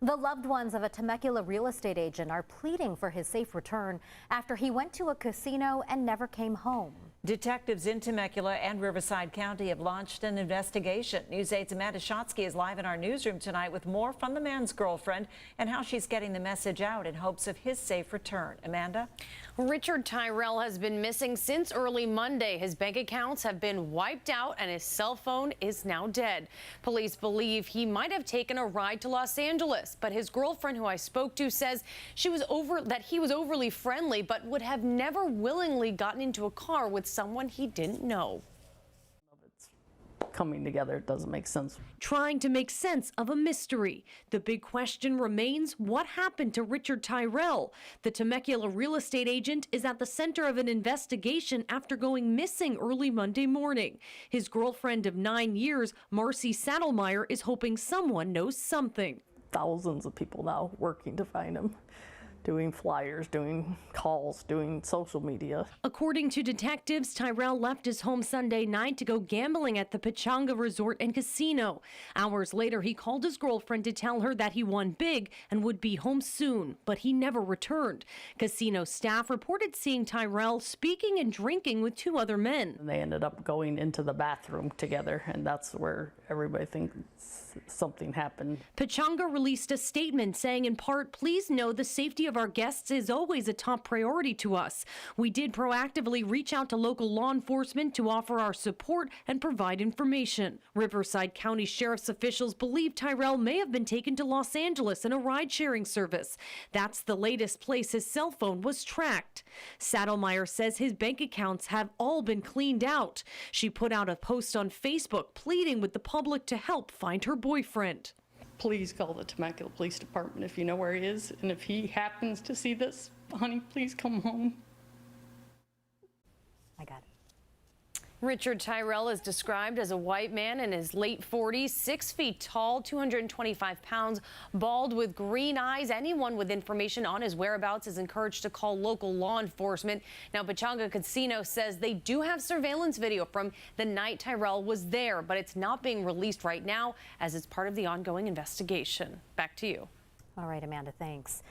The loved ones of a Temecula real estate agent are pleading for his safe return after he went to a casino and never came home. Detectives in Temecula and Riverside County have launched an investigation. News 8's Amanda Shotsky is live in our newsroom tonight with more from the man's girlfriend and how she's getting the message out in hopes of his safe return. Amanda? Richard Tyrell has been missing since early Monday. His bank accounts have been wiped out and his cell phone is now dead. Police believe he might have taken a ride to Los Angeles, but his girlfriend, who I spoke to, says he was overly friendly but would have never willingly gotten into a car with someone he didn't know. Coming together, it doesn't make sense. Trying to make sense of a mystery. The big question remains, what happened to Richard Tyrell? The Temecula real estate agent is at the center of an investigation after going missing early Monday morning. His girlfriend of 9 years, Marcy Saddlemeyer, is hoping someone knows something. Thousands of people now working to find him. Doing flyers, doing calls, doing social media. According to detectives, Tyrell left his home Sunday night to go gambling at the Pechanga Resort and Casino. Hours later, he called his girlfriend to tell her that he won big and would be home soon, but he never returned. Casino staff reported seeing Tyrell speaking and drinking with two other men. And they ended up going into the bathroom together, and that's where everybody thinks something happened. Pechanga released a statement saying, in part, "Please know the safety of our guests is always a top priority to us. We did proactively reach out to local law enforcement to offer our support and provide information." Riverside County Sheriff's officials believe Tyrell may have been taken to Los Angeles in a ride-sharing service. That's the latest place his cell phone was tracked. Saddlemeyer says his bank accounts have all been cleaned out. She put out a post on Facebook pleading with the public to help find her boyfriend. Please call the Temecula Police Department if you know where he is, and if he happens to see this, honey, please come home. I got it. Richard Tyrell is described as a white man in his late 40s, 6 feet tall, 225 pounds, bald with green eyes. Anyone with information on his whereabouts is encouraged to call local law enforcement. Now, Pechanga Casino says they do have surveillance video from the night Tyrell was there, but it's not being released right now as it's part of the ongoing investigation. Back to you. All right, Amanda, thanks.